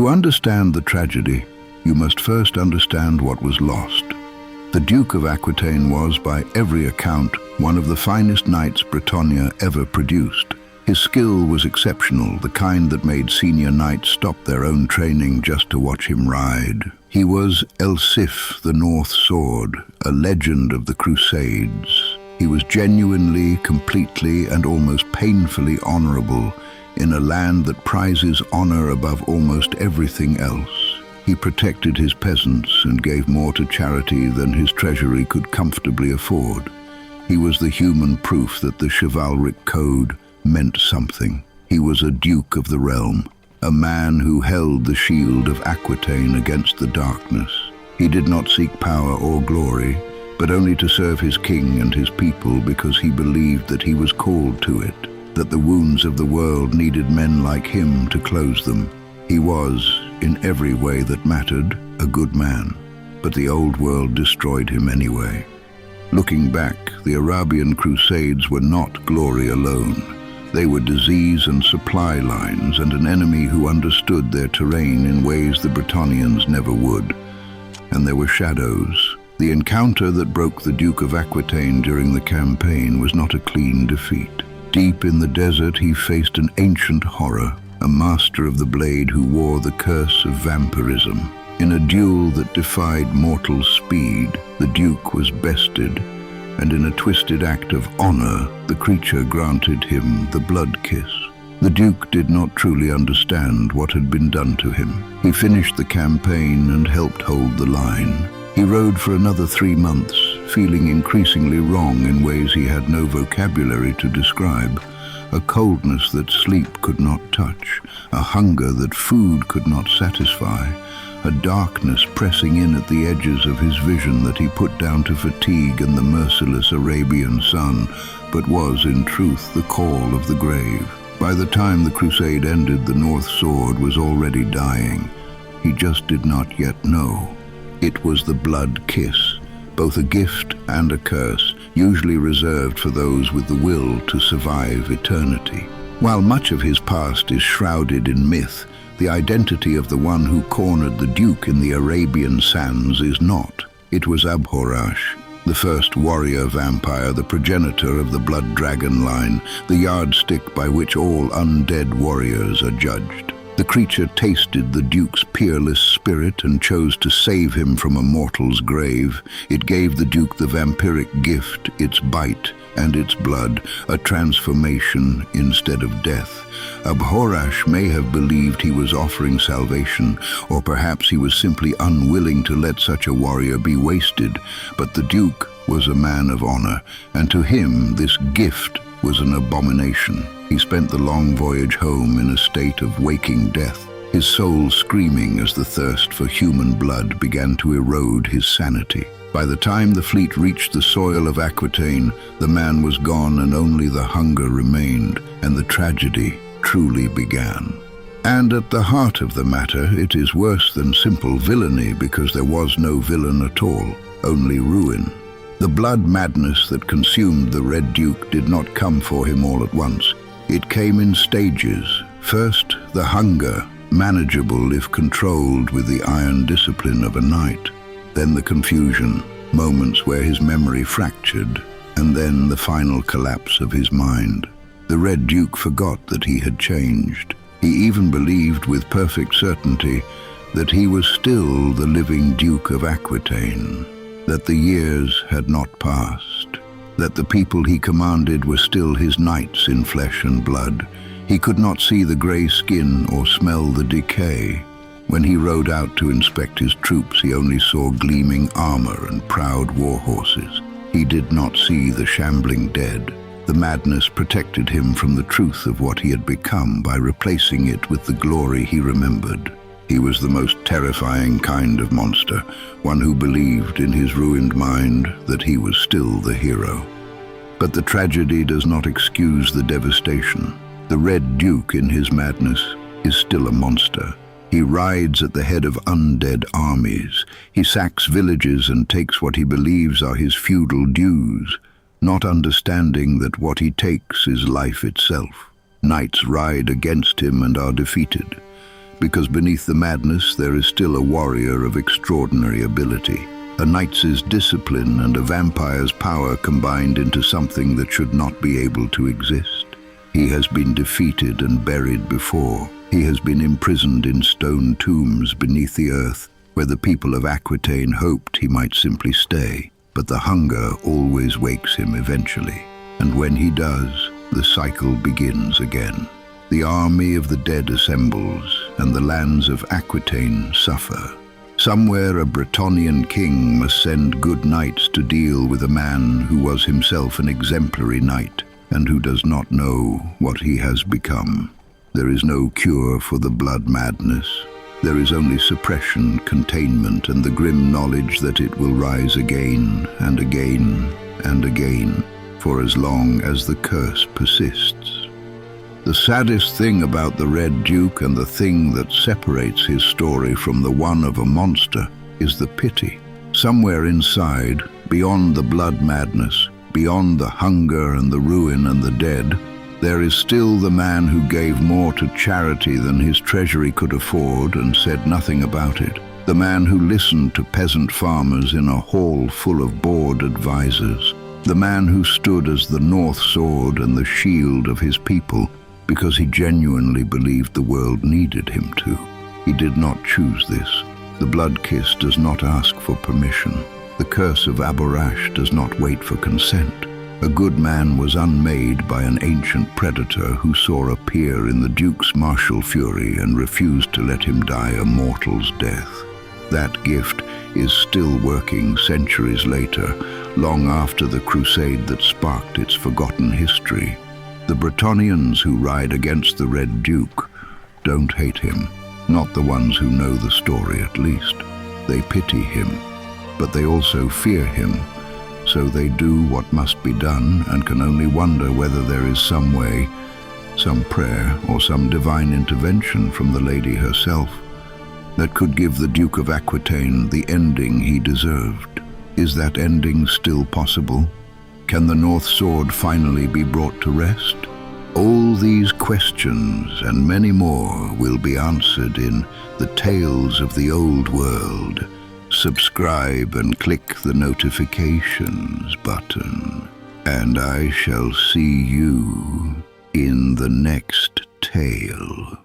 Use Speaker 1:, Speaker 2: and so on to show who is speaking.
Speaker 1: To understand the tragedy, you must first understand what was lost. The Duke of Aquitaine was, by every account, one of the finest knights Bretonnia ever produced. His skill was exceptional, the kind that made senior knights stop their own training just to watch him ride. He was El Sif, the North Sword, a legend of the Crusades. He was genuinely, completely, and almost painfully honorable in a land that prizes honor above almost everything else. He protected his peasants and gave more to charity than his treasury could comfortably afford. He was the human proof that the chivalric code meant something. He was a duke of the realm, a man who held the shield of Aquitaine against the darkness. He did not seek power or glory, but only to serve his king and his people because he believed that he was called to it, that the wounds of the world needed men like him to close them. He was, in every way that mattered, a good man, but the old world destroyed him anyway. Looking back, the Arabian Crusades were not glory alone. They were disease and supply lines, and an enemy who understood their terrain in ways the Bretonnians never would. And there were shadows. The encounter that broke the Duke of Aquitaine during the campaign was not a clean defeat. Deep in the desert, he faced an ancient horror, a master of the blade who wore the curse of vampirism. In a duel that defied mortal speed, the Duke was bested, and in a twisted act of honor, the creature granted him the blood kiss. The Duke did not truly understand what had been done to him. He finished the campaign and helped hold the line. He rode for another 3 months, feeling increasingly wrong in ways he had no vocabulary to describe. A coldness that sleep could not touch, a hunger that food could not satisfy, a darkness pressing in at the edges of his vision that he put down to fatigue and the merciless Arabian sun, but was, in truth, the call of the grave. By the time the crusade ended, the North Sword was already dying. He just did not yet know. It was the blood kiss, both a gift and a curse, usually reserved for those with the will to survive eternity. While much of his past is shrouded in myth, the identity of the one who cornered the Duke in the Arabian sands is not. It was Abhorrash, the first warrior vampire, the progenitor of the blood dragon line, the yardstick by which all undead warriors are judged. The creature tasted the Duke's peerless spirit and chose to save him from a mortal's grave. It gave the Duke the vampiric gift, its bite and its blood, a transformation instead of death. Abhorrash may have believed he was offering salvation, or perhaps he was simply unwilling to let such a warrior be wasted, but the Duke was a man of honor, and to him this gift was an abomination. He spent the long voyage home in a state of waking death, his soul screaming as the thirst for human blood began to erode his sanity. By the time the fleet reached the soil of Aquitaine, the man was gone and only the hunger remained, and the tragedy truly began. And at the heart of the matter, it is worse than simple villainy, because there was no villain at all, only ruin. The blood madness that consumed the Red Duke did not come for him all at once. It came in stages. First, the hunger, manageable if controlled with the iron discipline of a knight. Then the confusion, moments where his memory fractured, and then the final collapse of his mind. The Red Duke forgot that he had changed. He even believed with perfect certainty that he was still the living Duke of Aquitaine, that the years had not passed, that the people he commanded were still his knights in flesh and blood. He could not see the grey skin or smell the decay. When he rode out to inspect his troops, he only saw gleaming armor and proud war horses. He did not see the shambling dead. The madness protected him from the truth of what he had become by replacing it with the glory he remembered. He was the most terrifying kind of monster, one who believed in his ruined mind that he was still the hero. But the tragedy does not excuse the devastation. The Red Duke, in his madness, is still a monster. He rides at the head of undead armies. He sacks villages and takes what he believes are his feudal dues, not understanding that what he takes is life itself. Knights ride against him and are defeated. because beneath the madness there is still a warrior of extraordinary ability, a knight's discipline and a vampire's power combined into something that should not be able to exist. He has been defeated and buried before. He has been imprisoned in stone tombs beneath the earth, where the people of Aquitaine hoped he might simply stay. But the hunger always wakes him eventually, and when he does, the cycle begins again. The army of the dead assembles, and the lands of Aquitaine suffer. Somewhere a Bretonnian king must send good knights to deal with a man who was himself an exemplary knight, and who does not know what he has become. There is no cure for the blood madness. There is only suppression, containment, and the grim knowledge that it will rise again and again and again, for as long as the curse persists. The saddest thing about the Red Duke, and the thing that separates his story from the one of a monster, is the pity. Somewhere inside, beyond the blood madness, beyond the hunger and the ruin and the dead, there is still the man who gave more to charity than his treasury could afford and said nothing about it. The man who listened to peasant farmers in a hall full of bored advisors. The man who stood as the North Sword and the shield of his people because he genuinely believed the world needed him to. He did not choose this. The blood kiss does not ask for permission. The curse of Aborash does not wait for consent. A good man was unmade by an ancient predator who saw a peer in the Duke's martial fury and refused to let him die a mortal's death. That gift is still working centuries later, long after the crusade that sparked its forgotten history. The Bretonnians who ride against the Red Duke don't hate him, not the ones who know the story at least. They pity him, but they also fear him. So they do what must be done and can only wonder whether there is some way, some prayer or some divine intervention from the lady herself that could give the Duke of Aquitaine the ending he deserved. Is that ending still possible? Can the North Sword finally be brought to rest? All these questions and many more will be answered in the Tales of the Old World. Subscribe and click the notifications button, and I shall see you in the next tale.